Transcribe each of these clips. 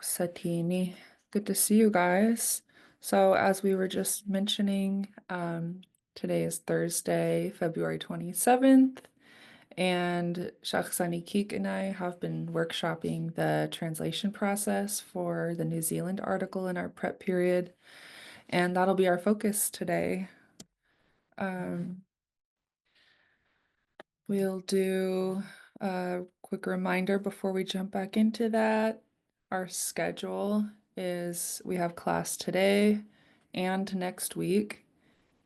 Satini. Good to see you guys. So, as we were just mentioning, today is Thursday, February 27th, and Shakhsani Keek and I have been workshopping the translation process for the New Zealand article in our prep period, and that'll be our focus today. Um, We'll do a quick reminder before we jump back into that. Our schedule is we have class today and next week,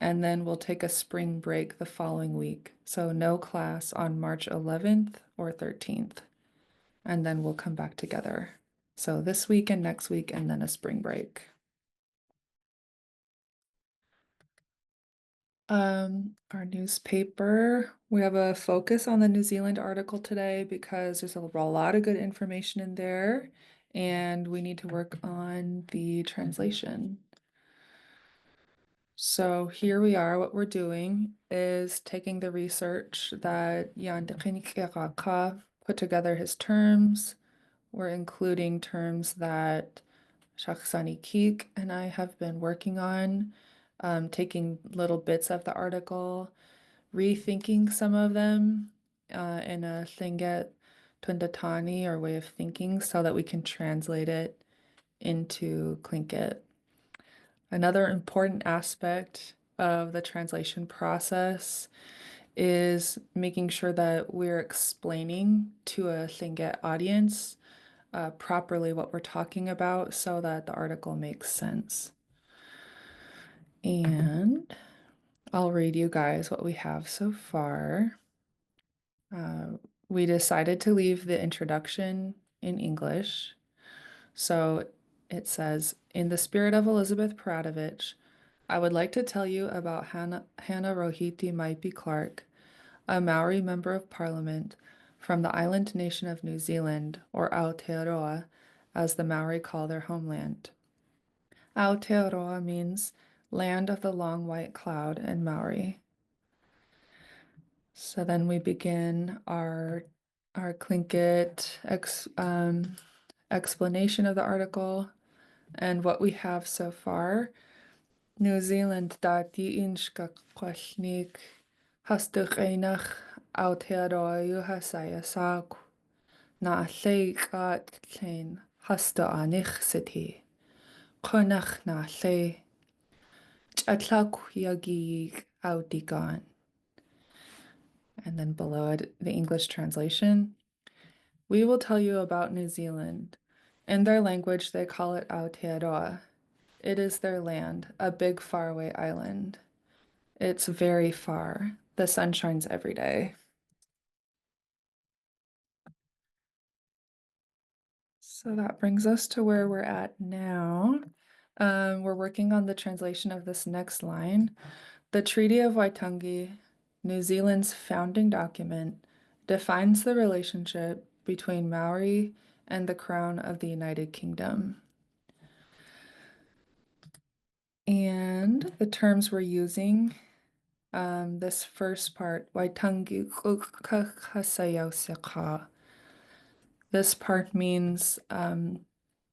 and then we'll take a spring break the following week. So no class on March 11th or 13th, and then we'll come back together. So this week and next week, and then a spring break. Our newspaper, we have a focus on the New Zealand article today because there's a lot of good information in there, and we need to work on the translation. So here we are. What we're doing is taking the research that Jan de Ginnikiraka put together his terms. We're including terms that Shakhsani Keek and I have been working on, taking little bits of the article, rethinking some of them in a Lingit Tundatani or way of thinking so that we can translate it into Tlingit. Another important aspect of the translation process is making sure that we're explaining to a Tlingit audience properly what we're talking about so that the article makes sense. And I'll read you guys what we have so far. We decided to leave the introduction in English. So it says, in the spirit of Elizabeth Peradovich, I would like to tell you about Hannah Rohiti Maipi Clark, a Maori member of parliament from the island nation of New Zealand, or Aotearoa, as the Maori call their homeland. Aotearoa means land of the long white cloud in Maori. So then we begin our Tlingit explanation of the article and what we have so far. New Zealand dati inshka kwashnik hastuk einach Aotearoa hasaya saku na llegat llain hasta anich siti Chonach na lle chatlak yagi audigan. And then below it, the English translation. We will tell you about New Zealand. In their language, they call it Aotearoa. It is their land, a big faraway island. It's very far. The sun shines every day. So that brings us to where we're at now. We're working on the translation of this next line. The Treaty of Waitangi, New Zealand's founding document, defines the relationship between Maori and the Crown of the United Kingdom. And the terms we're using, this first part, Waitangi Kukakasayoseka. This part means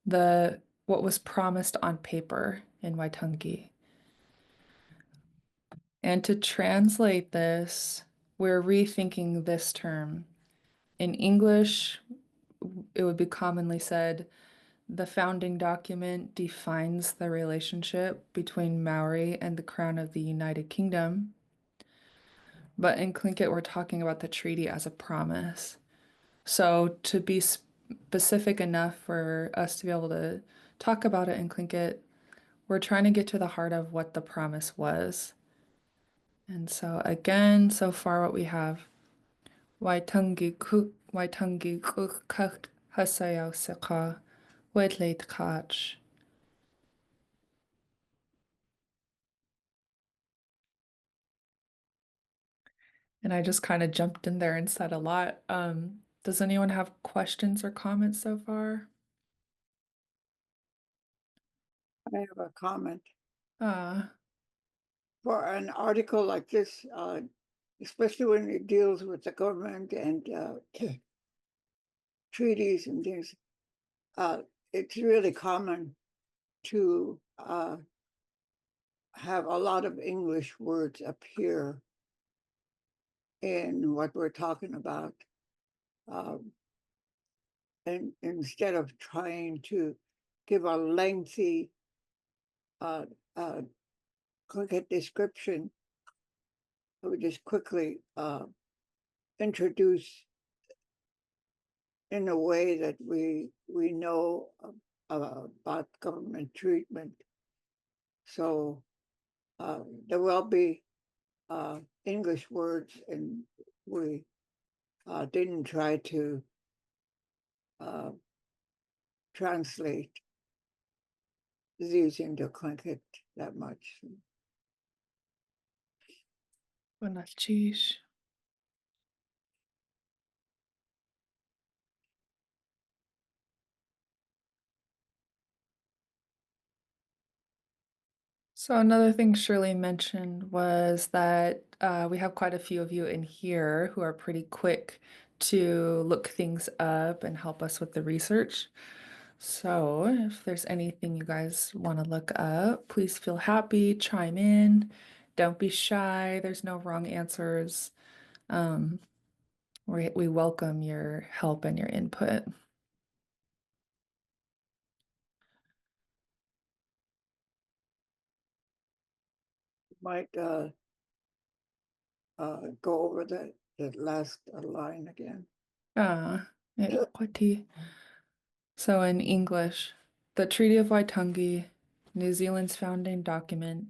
the what was promised on paper in Waitangi. And to translate this, we're rethinking this term. In English, it would be commonly said, the founding document defines the relationship between Maori and the Crown of the United Kingdom. But in Tlingit, we're talking about the treaty as a promise. So to be specific enough for us to be able to talk about it in Tlingit, we're trying to get to the heart of what the promise was. And so again, so far what we have, Waitangi kuk kak hasayau seka wedleit kach. And I just kind of jumped in there and said a lot. Does anyone have questions or comments so far? I have a comment. Uh, For an article like this, especially when it deals with the government and treaties and things, uh, it's really common to have a lot of English words appear in what we're talking about. Um, and instead of trying to give a lengthy, uh, uh, quick description, I would just quickly introduce in a way that we know about government treatment. So there will be English words, and we didn't try to uh, translate these into Tlingit that much. Buenas noches. So another thing Shirley mentioned was that we have quite a few of you in here who are pretty quick to look things up and help us with the research. So if there's anything you guys want to look up, please feel happy, chime in. Don't be shy. There's no wrong answers. Um, we welcome your help and your input. Might go over that last line again. Ah, So in English, the Treaty of Waitangi, New Zealand's founding document,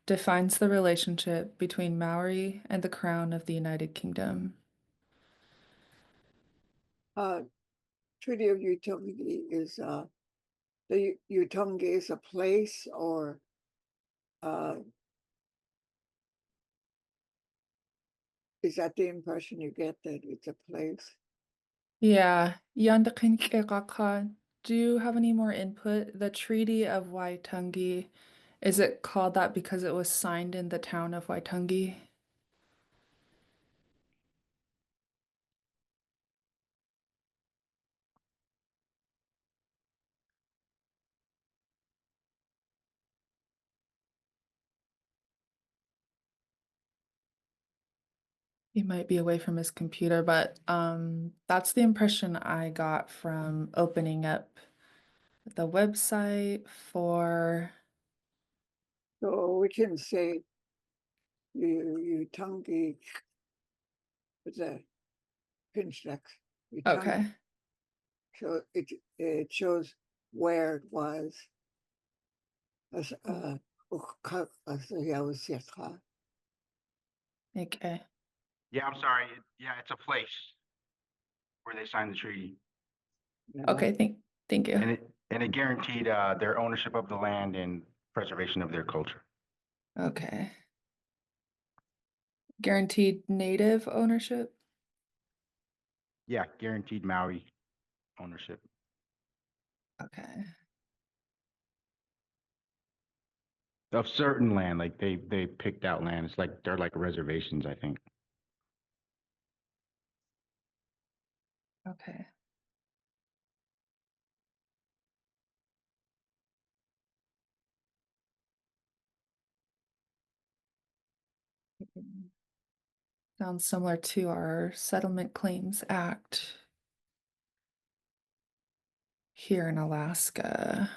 defines the relationship between Maori and the Crown of the United Kingdom. Uh, Treaty of Utongi is the Utongi is a place, or uh, is that the impression you get, that it's a place? Yeah, Yandakin, do you have any more input? The Treaty of Waitangi, is it called that because it was signed in the town of Waitangi? He might be away from his computer, but that's the impression I got from opening up the website for So we can say Utongi with a pinch next. Utongi, okay. so it shows where it was. As Okay. Yeah, I'm sorry. Yeah, it's a place where they signed the treaty, yeah. Okay, thank you. and it guaranteed their ownership of the land and preservation of their culture. Okay. Guaranteed native ownership? Yeah, guaranteed Maori ownership Okay. of certain land. Like they picked out land. It's like they're like reservations, I think. Okay. Sounds similar to our Settlement Claims Act here in Alaska.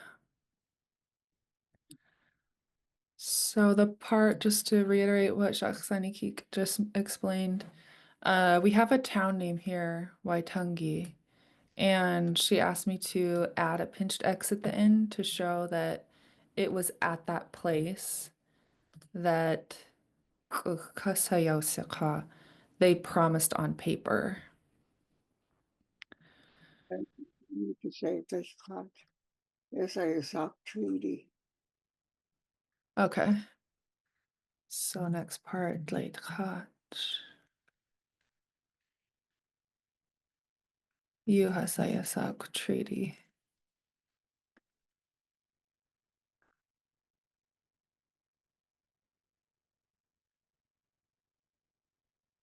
So the part, just to reiterate what Jacques Sanikik just explained, we have a town name here, Waitangi, and she asked me to add a pinched X at the end to show that it was at that place that they promised on paper. And you could say this hot. Yes, a sock treaty. Okay. So next part, late Yuhasayasak Treaty.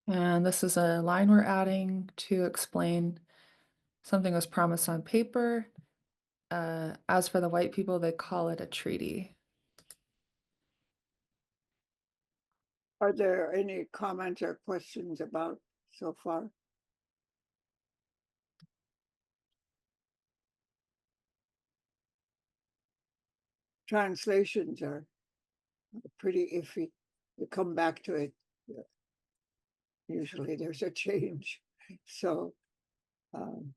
And this is a line we're adding to explain something was promised on paper As for the white people, they call it a treaty. Are there any comments or questions about so far? Translations are pretty iffy. You come back to it, usually there's a change. So, um,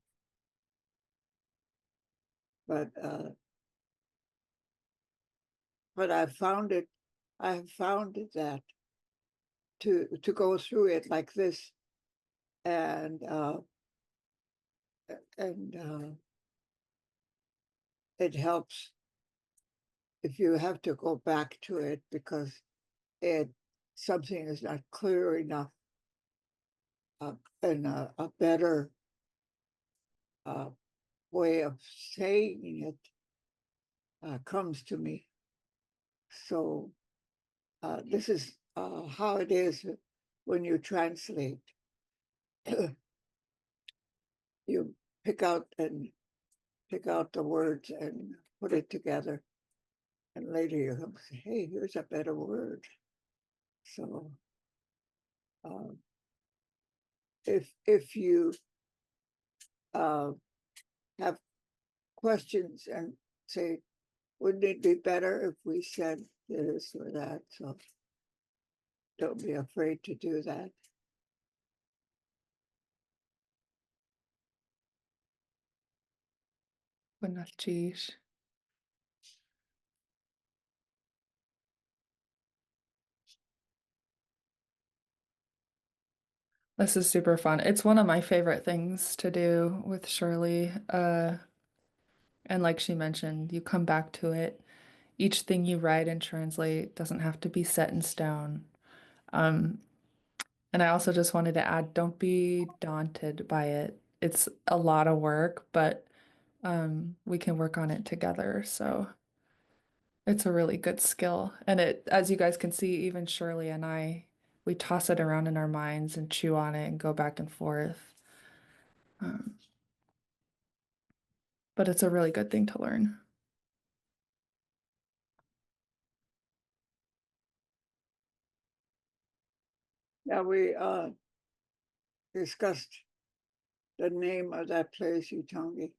but I've found that to go through it like this and and it helps if you have to go back to it because it something is not clear enough, and a better uh, way of saying it comes to me. So this is how it is when you translate. You pick out the words and put it together, and later you come say, "Hey, here's a better word." So uh, if you uh, have questions and say, "Wouldn't it be better if we said this or that?" So don't be afraid to do that. Buenas noches. This is super fun. It's one of my favorite things to do with Shirley. And like she mentioned, you come back to it. Each thing you write and translate doesn't have to be set in stone. Um, and I also just wanted to add, don't be daunted by it. It's a lot of work, but we can work on it together. So it's a really good skill. And it, as you guys can see, even Shirley and I, we toss it around in our minds and chew on it and go back and forth. Um, but it's a really good thing to learn. Now we discussed the name of that place, Utongi,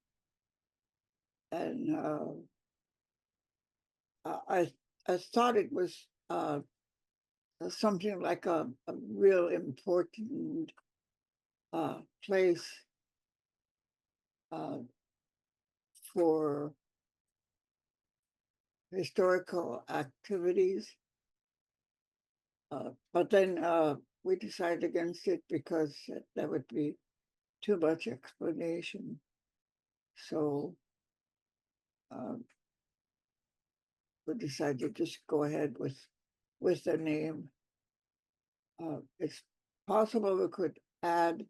and I thought it was something like a real important place uh, for historical activities. But then we decided against it because that would be too much explanation. So um, we decided to just go ahead with the name. It's possible we could add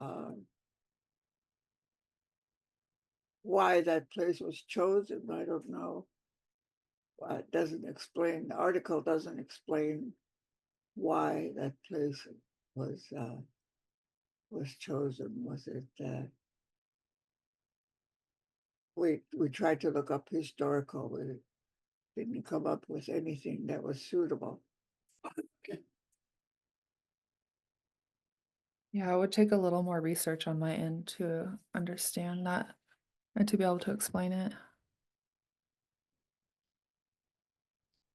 uh, why that place was chosen. I don't know. It doesn't explain. The article doesn't explain why that place was chosen. Was it? We tried to look up historical. We didn't come up with anything that was suitable. Yeah, it would take a little more research on my end to understand that and to be able to explain it,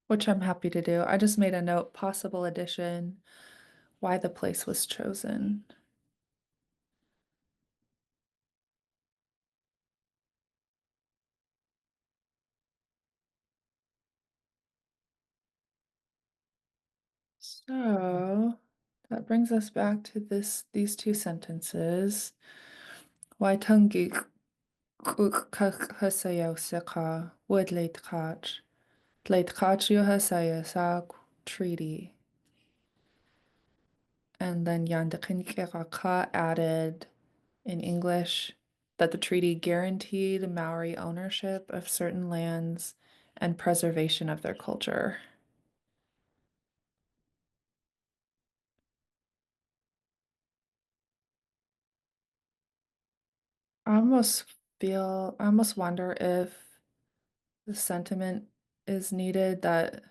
which I'm happy to do. I just made a note, possible addition, why the place was chosen. So that brings us back to these two sentences. Waitangi hasayo seka would late catch. Late catch you hasaya sak treaty. And then Yandakinikaka added in English that the treaty guaranteed Maori ownership of certain lands and preservation of their culture. I almost I almost wonder if the sentiment is needed that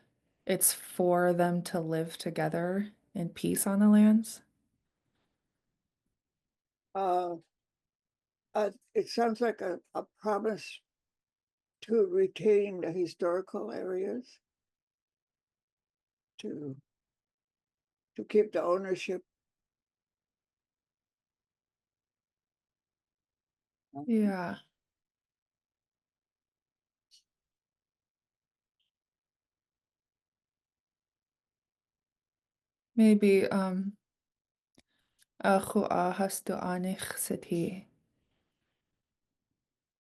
it's for them to live together in peace on the lands. Uh, it sounds like a promise to retain the historical areas, to keep the ownership. Yeah, maybe Aku hastu anich seti.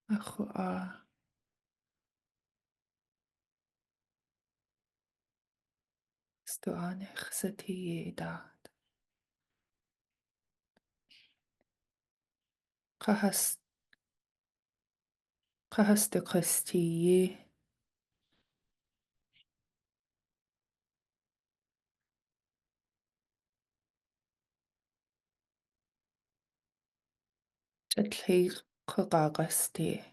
Aku hastu anich seti da. Kahas kahastu kristi. Chatli kagagasti.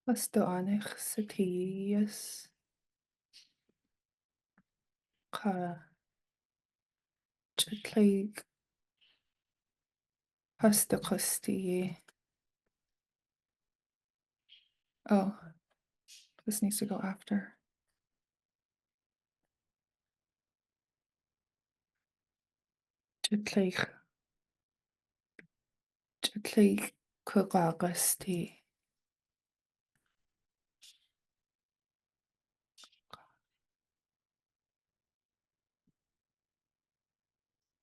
Hastu anich setius. Ka chatli hastu kristi. Oh, this needs to go after. Chatli chatli kagagasti.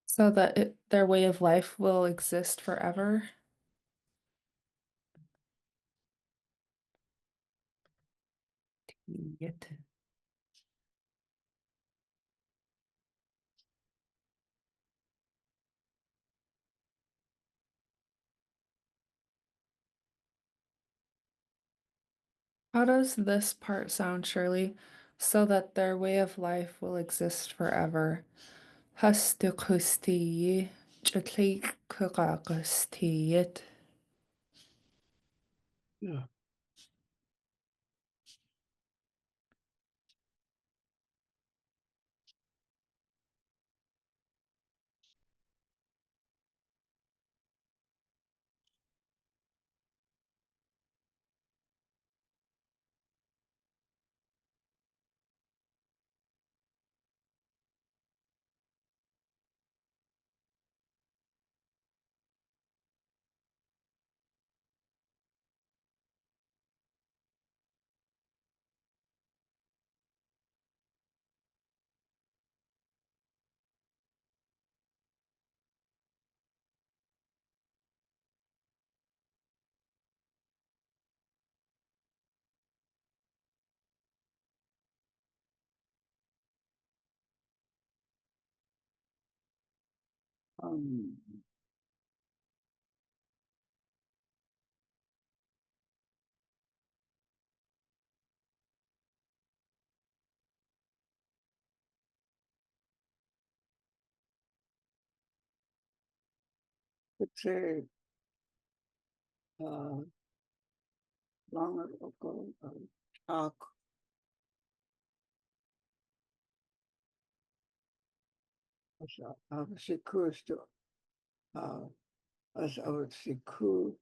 So that their way of life will exist forever. Yet. How does this part sound, Shirley? So that their way of life will exist forever. Hastukusti, chutlik kukakustiyit. Yeah. Um, it's a uh, long ago talk of Sikus to as of Siku.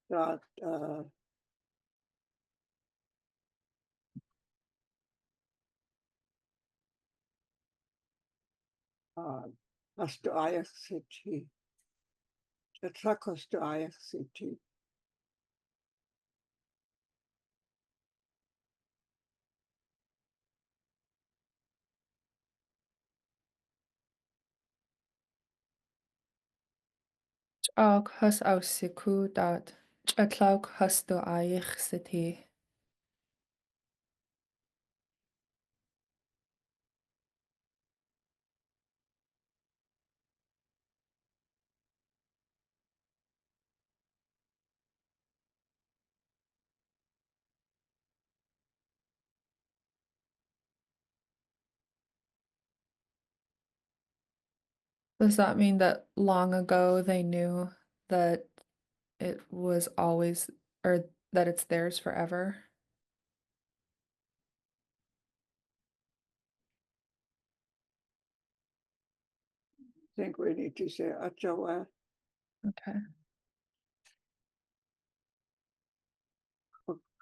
dot Hasto IXCT. The truck Hasto IXCT. Ag hus ausiku dat Chatlaug hastu aich city. Does that mean that long ago they knew that it was always, or that it's theirs forever? I think we need to say Achawa Okay.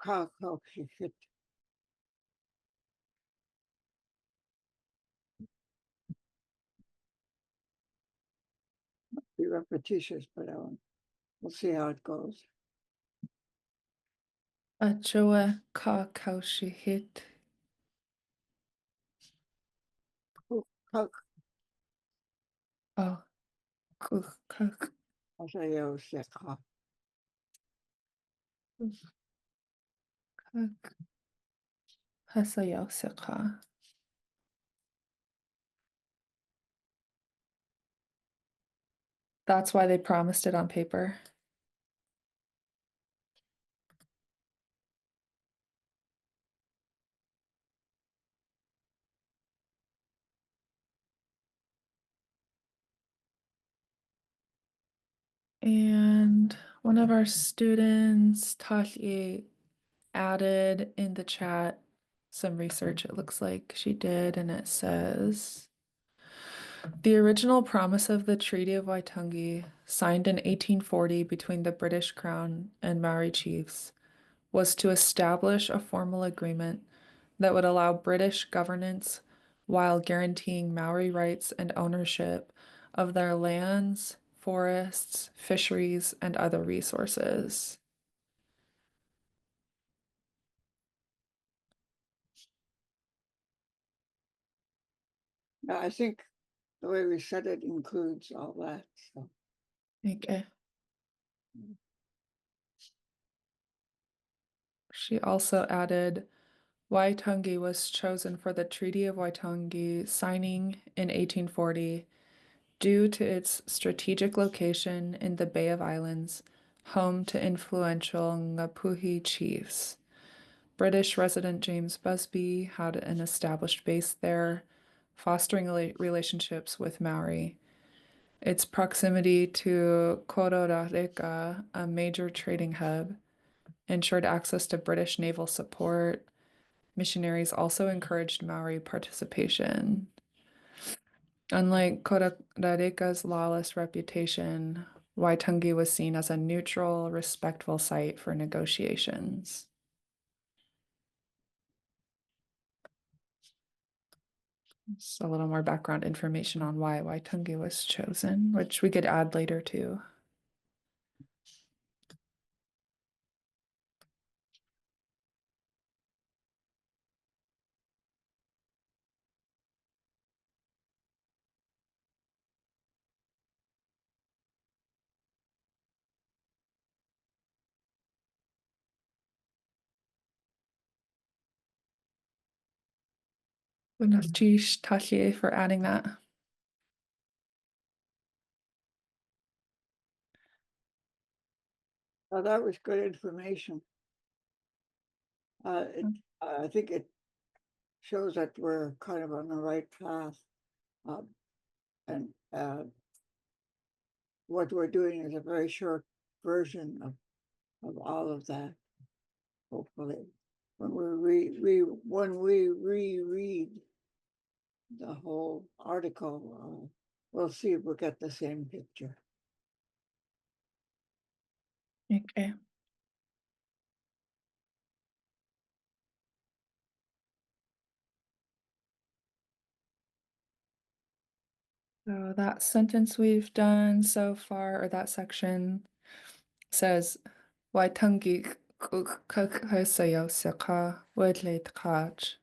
Kakaushikit. Be repetitious, but we'll see how it goes. Achoa ka kaushihit. Kak Oh, kuk Asayo Sekha. kuk hasayosika. That's why they promised it on paper. And one of our students, Tashi, added in the chat some research it looks like she did, and it says the original promise of the Treaty of Waitangi, signed in 1840 between the British Crown and Maori chiefs, was to establish a formal agreement that would allow British governance while guaranteeing Maori rights and ownership of their lands, forests, fisheries, and other resources. Now, I think the way we said it includes all that. So. Okay. She also added Waitangi was chosen for the Treaty of Waitangi signing in 1840 due to its strategic location in the Bay of Islands, home to influential Ngapuhi chiefs. British resident James Busby had an established base there, fostering relationships with Maori. Its proximity to Kororareka, a major trading hub, ensured access to British naval support. Missionaries also encouraged Maori participation. Unlike Kororareka's lawless reputation, Waitangi was seen as a neutral, respectful site for negotiations. So a little more background information on why Waitangi was chosen, which we could add later too. Buenas Tashi for adding that. Well, that was good information. I think it shows that we're kind of on the right path. And what we're doing is a very short version of all of that. Hopefully, when we reread the whole article, we'll see if we get the same picture. Okay. So that sentence we've done so far, or that section, says Waitangi kukhasayo saka would late kach.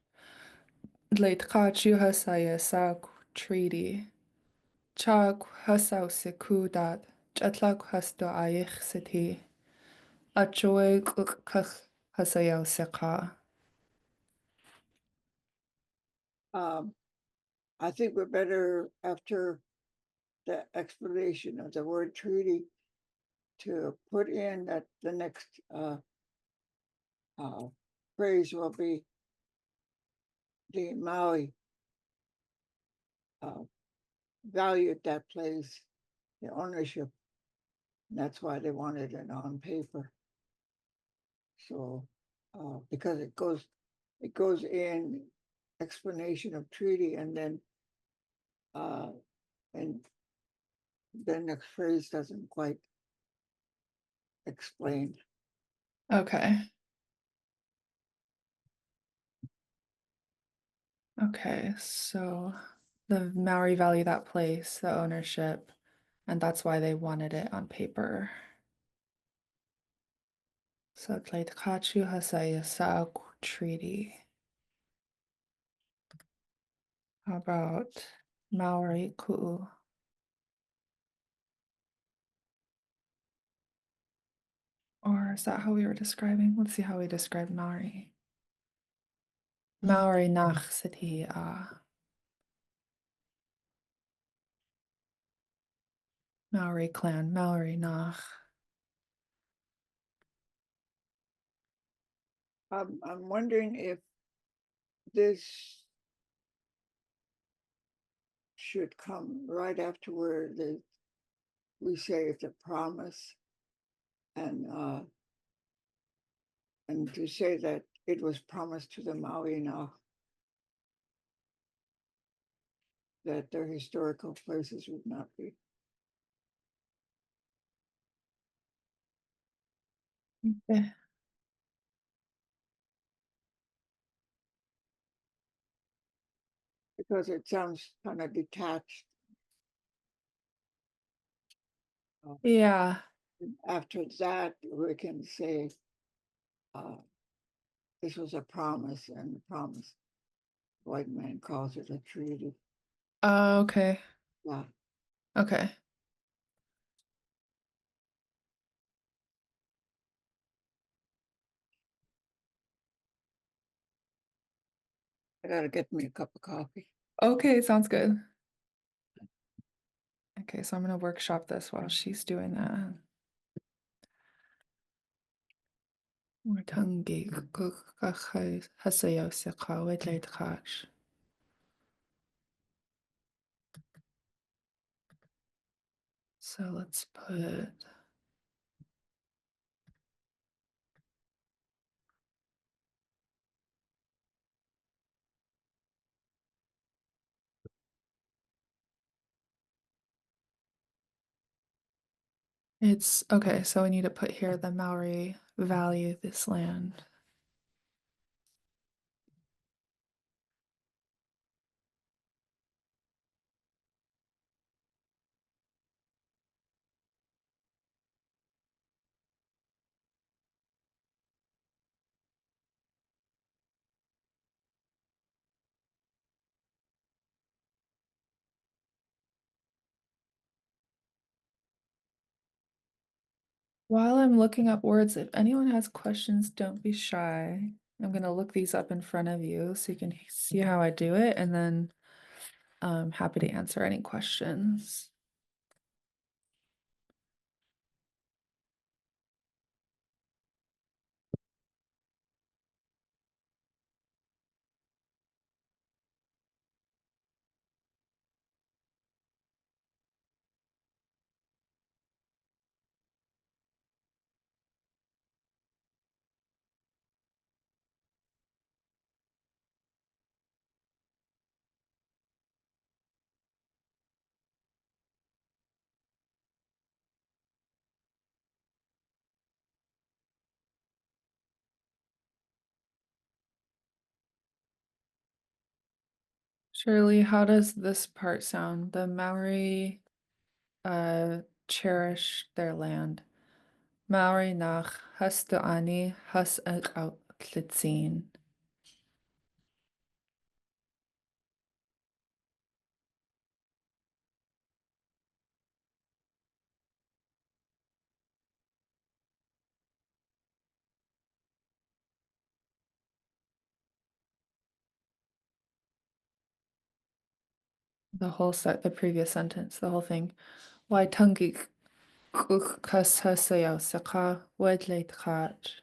Late kach you hasaya sak treaty. Chag hasaw sekudat. Chatlag hasto ayich city. Achoy kukhach hasayo saka. Um, I think we're better after the explanation of the word treaty to put in that the next uh, phrase will be the Maui uh, valued that place, the ownership. And that's why they wanted it on paper. So because it goes in explanation of treaty uh, and the next phrase doesn't quite explain. Okay. Okay, so the Maori value that place, the ownership, and that's why they wanted it on paper. So Tlaitakachu Hasaya Sauk Treaty. How about Maori Ku'u? Or is that how we were describing? Let's see how we described Maori. Maori Nach City Maori clan, Maori Nach. I'm wondering if this should come right after where we say it's a promise and to say that it was promised to the Maui now that their historical places would not be. Okay. Because it sounds kind of detached. Yeah. After that, we can say uh, this was a promise, and the promise, white man calls it a treaty. Okay. Yeah, Okay. I gotta get me a cup of coffee. Okay, sounds good. Okay, so I'm gonna workshop this while she's doing that. Watangi hasayo saka wedleit kach. So let's put it's okay, so we need to put here the Maori value this land. While I'm looking up words, if anyone has questions, don't be shy. I'm gonna look these up in front of you so you can see how I do it, and then I'm happy to answer any questions. Shirley, how does this part sound? The Maori cherish their land. Maori nach hastuani has out litzin. The whole set, the previous sentence, the whole thing. Why tungi kas hasayao saka wedleit kach.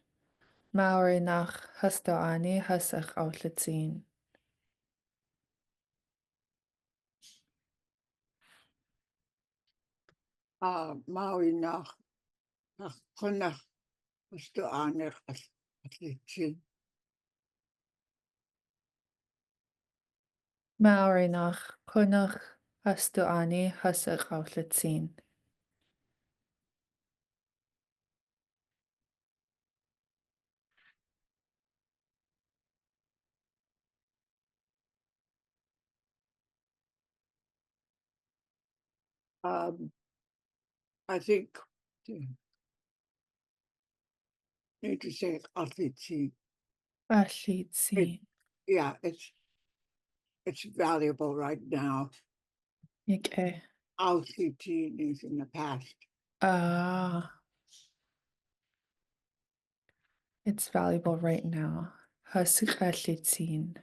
Maori nach hastuani has out litzin. Maui nach Connach was du aner as litsi. Maori nach kunach hastuani has out litzin. I think you need to say litsi. It, Litzin. yeah, it's valuable right now. Okay. Litsi is in the past. Ah, it's valuable right now. Hasukalitzin.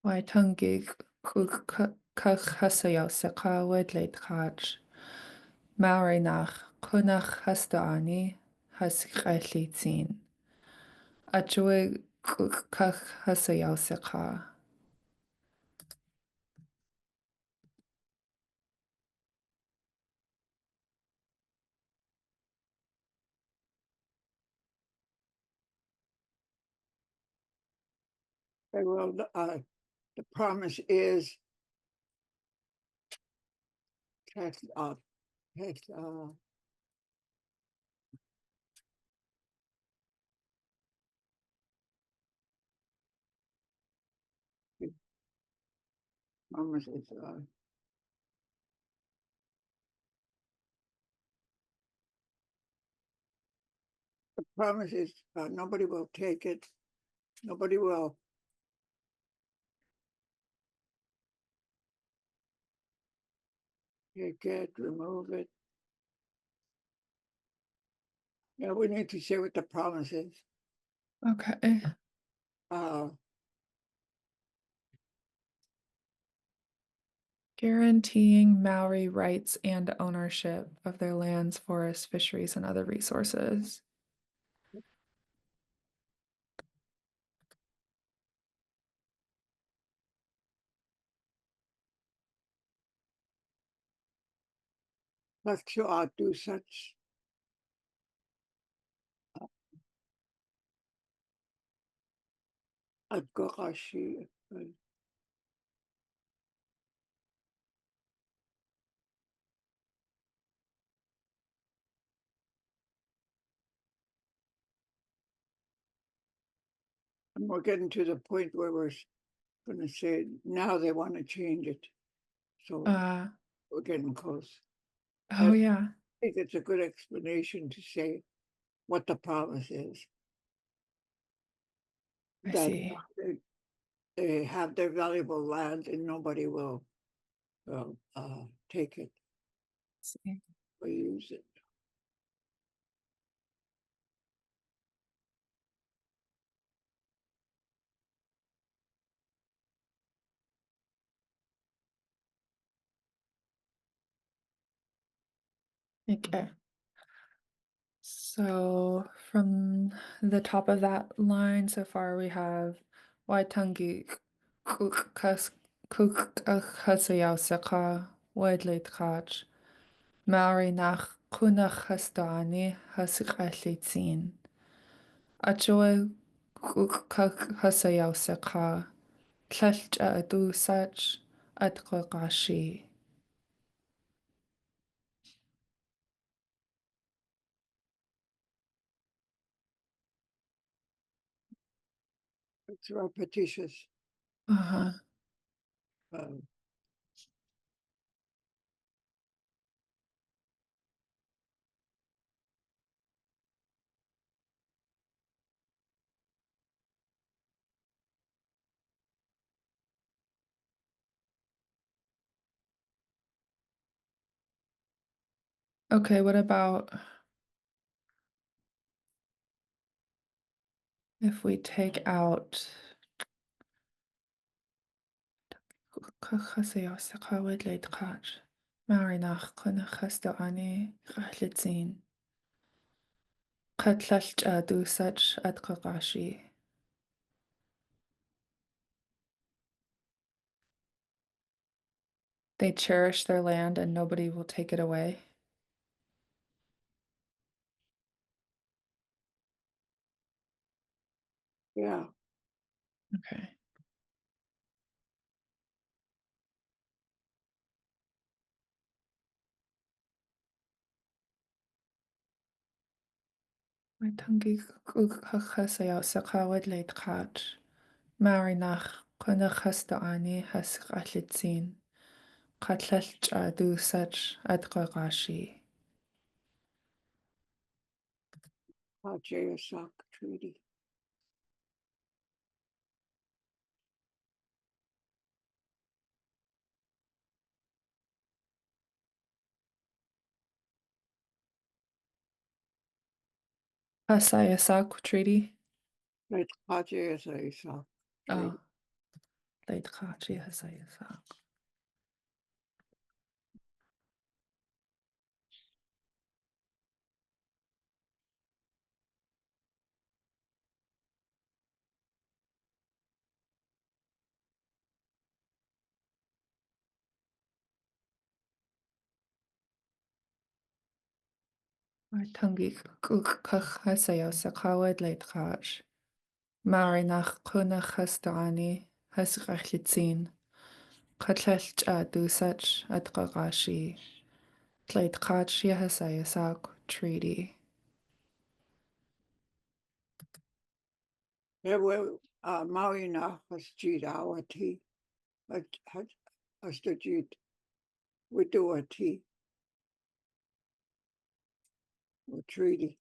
Waitungig kukhasayo saka wedleit kach. Maori nach kunach hastaani hasukalitzin. Achwe kukhasayo saka. Well, the promise is that that the promise is nobody will take it. Nobody will take it, remove it. Yeah, we need to say what the promise is. Okay. Uh, Guaranteeing Maori rights and ownership of their lands, forests, fisheries, and other resources. Left to outdo such Agorashi. And we're getting to the point where we're going to say now they want to change it. So Uh, we're getting close. oh I yeah, think it's a good explanation to say what the promise is. I That see. they have their valuable land and nobody will take it See. or use it. Okay. So from the top of that line so far, we have Waitangi Kukasayao Saka Wadlitkach Maori nach Kunach Hastani Hasikalitzin Ajoy Kukasayao Saka Tlach Adu Sach Atkogashi. It's repetitious. Uh-huh. Um, Okay, what about if we take out Marinach Kunachastani Rachlitzin Katlach Dusach Adkarashi. They cherish their land and nobody will take it away. yeah, Okay. My tongue Kukasaya Sakawad late catch. Marinach Kunachastani Hasrachlitzin Katlach Dusach Adkarashi. Pajayasak Treaty. Hasayasak Treaty. Right, Pajayasak Oh, Treaty. late Kachi Hasayasak. My tongue Hasayasak late Kach. Marinach Kunachastani Hasrachlitzin Katlach Dusach Adkarashi. Late Kachi Hasayasak Treaty. There were Mauna Hasjidawati, Hastajid, Widuati, or treaty.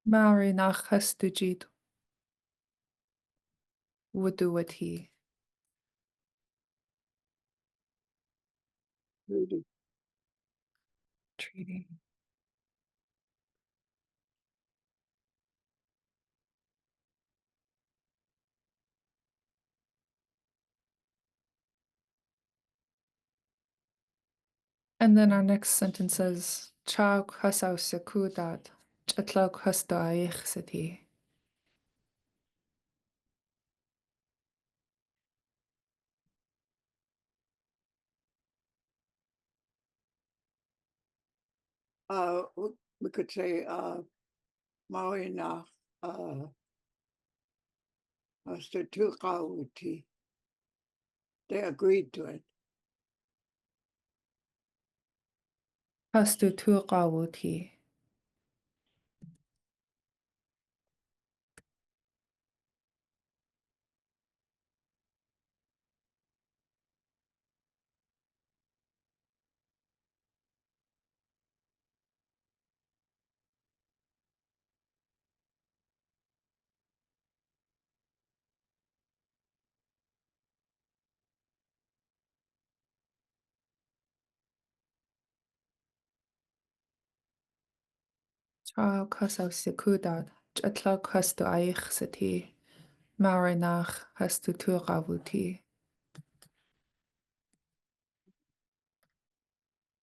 Marinach Hastujid Wuduwati. Treaty. Treaty. And then our next sentence says, Chauk hasaw sekudat, chatlauk hastaich seti. We could say Mauna Hastajid. They agreed to it. Hastu tuqawuti. Chauk hasaw sekudat, chatlauk hastaich seti. Marinach hastu tuqawuti.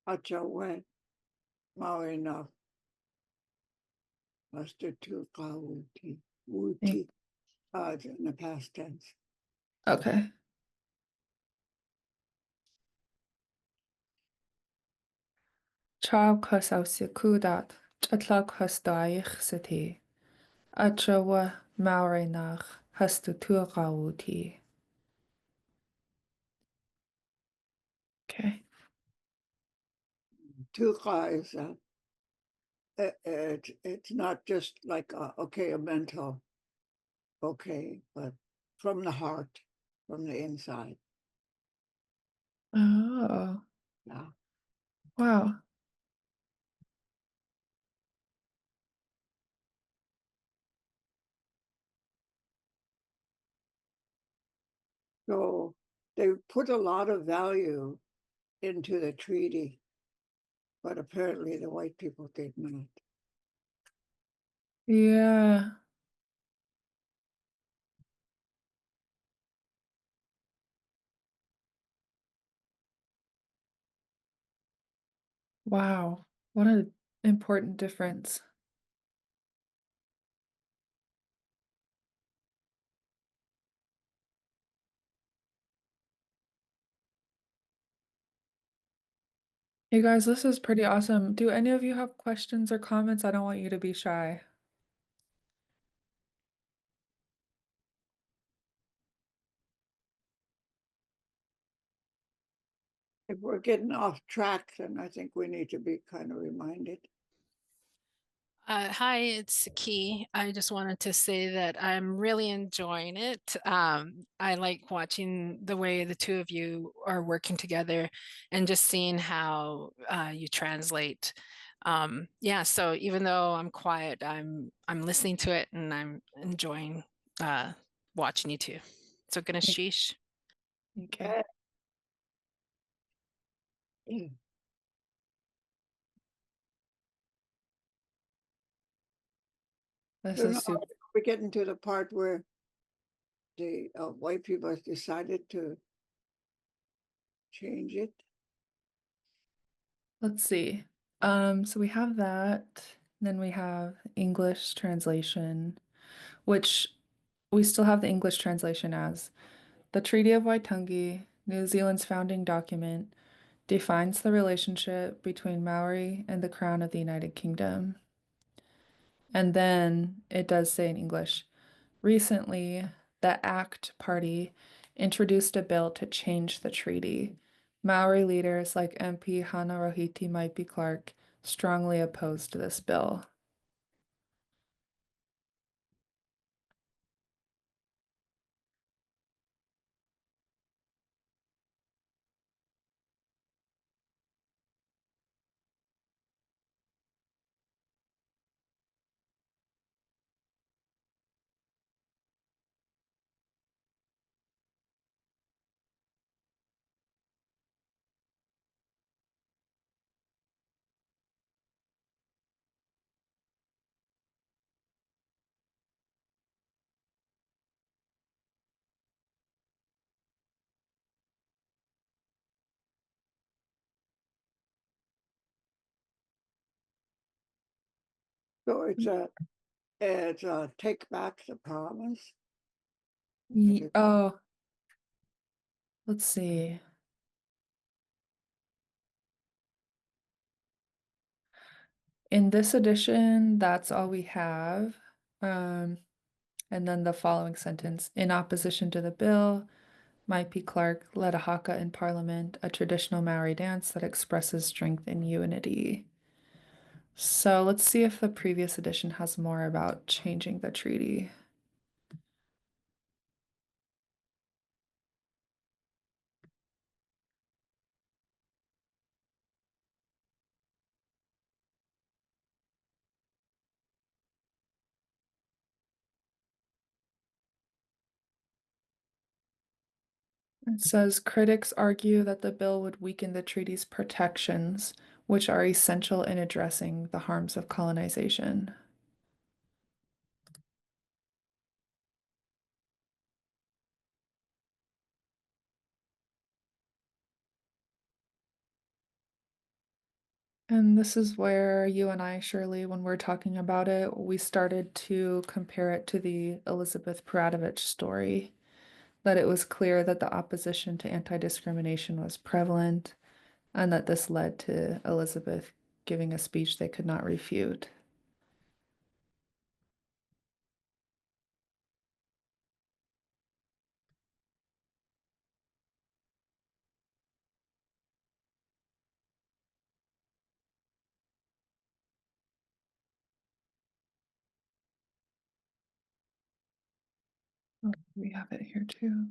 Hachawe Mauna Hastajid. Wuti. It's in the past tense. Okay. Chauk hasaw sekudat, chatlauk hastaich seti. Achawa Marinach hastu tuqawuti. Okay. Tuka is it's not just like okay, a mental okay, but from the heart, from the inside. Oh, Yeah. wow. So they put a lot of value into the treaty, but apparently the white people did not. Yeah. Wow. What an important difference. You guys, this is pretty awesome. Do any of you have questions or comments? I don't want you to be shy. If we're getting off track, then I think we need to be kind of reminded. Hi, it's Key. I just wanted to say that I'm really enjoying it. I like watching the way the two of you are working together and just seeing how you translate. Yeah, so even though I'm quiet, I'm listening to it and I'm enjoying watching you two. So gonna sheesh. Okay. This So is now super. we're getting to the part where the white people have decided to change it. Let's see. So we have that. Then we have English translation, which we still have the English translation as the Treaty of Waitangi, New Zealand's founding document, defines the relationship between Maori and the Crown of the United Kingdom. And then it does say in English, recently, the ACT Party introduced a bill to change the treaty. Maori leaders like MP Hana Rohiti Maipi Clark strongly opposed this bill. So it's a take back the promise. Oh, let's see. In this edition, that's all we have. Um, and then the following sentence, in opposition to the bill, Maipi Clark led a haka in Parliament, a traditional Maori dance that expresses strength and unity. So let's see if the previous edition has more about changing the treaty. It says critics argue that the bill would weaken the treaty's protections, which are essential in addressing the harms of colonization. And this is where you and I, Shirley, when we're talking about it, we started to compare it to the Elizabeth Peradovich story, that it was clear that the opposition to anti-discrimination was prevalent, and that this led to Elizabeth giving a speech they could not refute. Oh, we have it here too.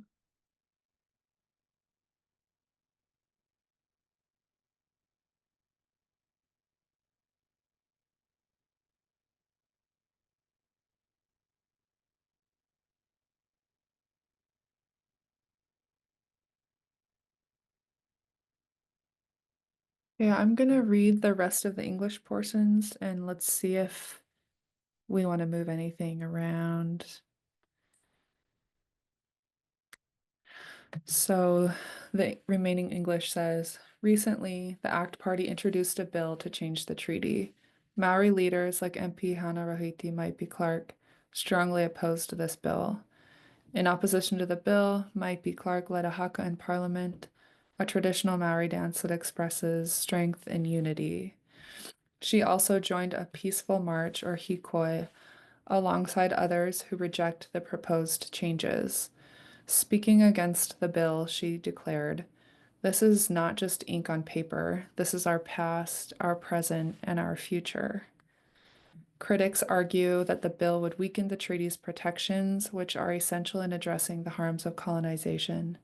Yeah, I'm gonna read the rest of the English portions and let's see if we want to move anything around. So the remaining English says, recently, the ACT Party introduced a bill to change the treaty. Maori leaders like MP Hana Rahiti Maipi Clark strongly opposed this bill. In opposition to the bill, Maipi Clark led a haka in parliament, a traditional Maori dance that expresses strength and unity. She also joined a peaceful march, or hikoi, alongside others who reject the proposed changes. Speaking against the bill, she declared, this is not just ink on paper. This is our past, our present, and our future. Critics argue that the bill would weaken the treaty's protections, which are essential in addressing the harms of colonization.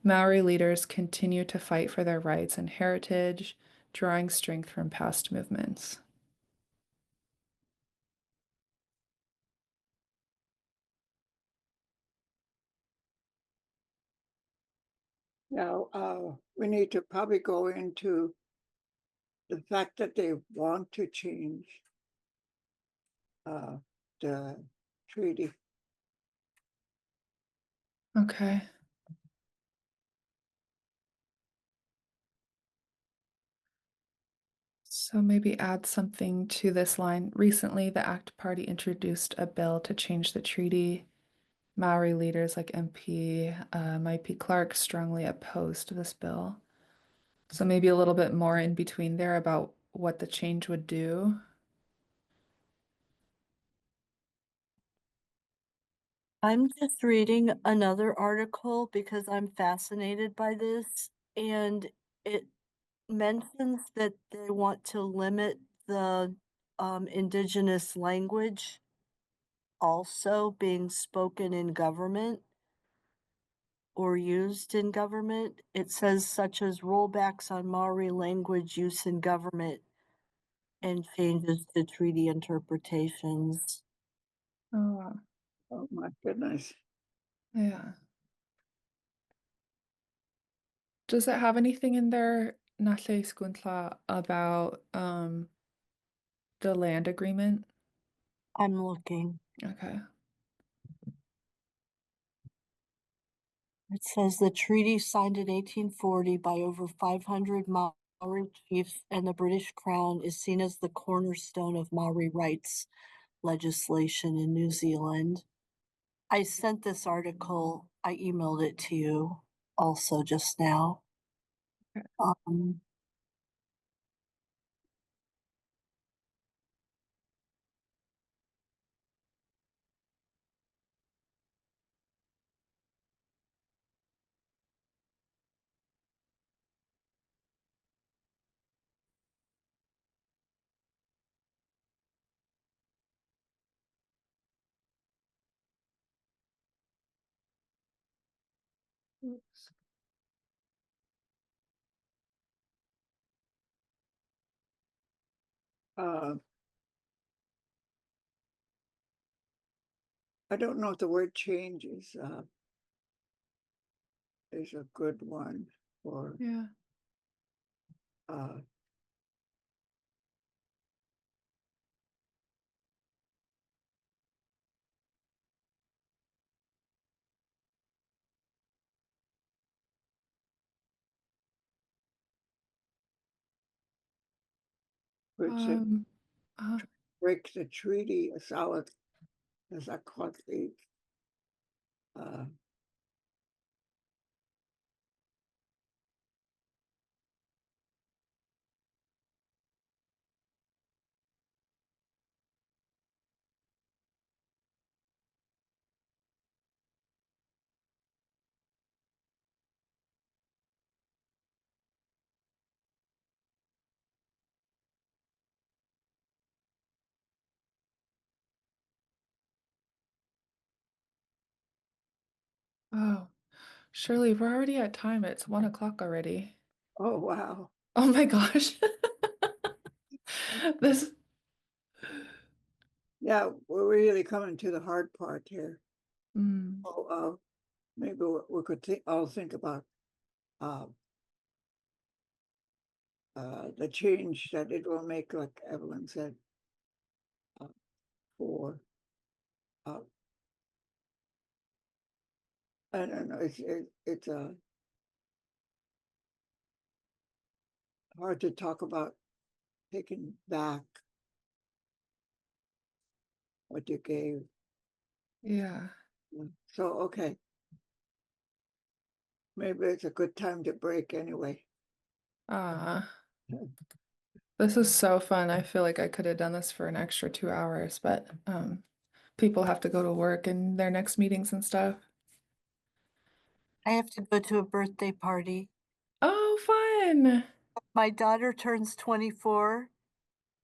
Maori leaders continue to fight for their rights and heritage, drawing strength from past movements. Now, we need to probably go into the fact that they want to change the treaty. Okay. So maybe add something to this line. Recently, the ACT Party introduced a bill to change the treaty. Maori leaders like MP Maipi Clark strongly opposed this bill. So maybe a little bit more in between there about what the change would do. I'm just reading another article because I'm fascinated by this, and it mentions that they want to limit the indigenous language also being spoken in government or used in government. It says such as rollbacks on Maori language use in government and changes to treaty interpretations. Oh, wow. Oh my goodness. Yeah. Does it have anything in there, Nalle Skuntla, about the land agreement? I'm looking. Okay. It says the treaty signed in 1840 by over 500 Maori chiefs and the British Crown is seen as the cornerstone of Maori rights legislation in New Zealand. I sent this article, I emailed it to you also just now. Okay. Um, Oops. Uh, I don't know if the word change is a good one for Yeah. uh, which Um, uh, break the treaty solid as a conflict. Uh, Oh, Shirley, we're already at time. It's 1 o'clock already. Oh, wow. Oh my gosh. This, Yeah, we're really coming to the hard part here. mm, Oh, maybe we could all think about uh, the change that it will make, like Evelyn said, uh, for uh, I don't know. It's hard to talk about taking back what you gave. yeah. So okay, maybe it's a good time to break anyway. Ah, this is so fun. I feel like I could have done this for an extra 2 hours, but people have to go to work and their next meetings and stuff. I have to go to a birthday party. Oh, fun. My daughter turns 24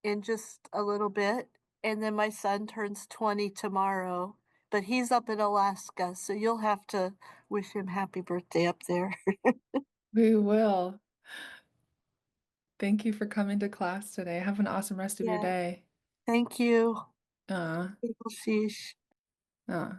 in just a little bit, and then my son turns 20 tomorrow, but he's up in Alaska, so you'll have to wish him happy birthday up there. We will. Thank you for coming to class today. Have an awesome rest of your Yeah. day. Thank you. Uh, Sheesh. uh.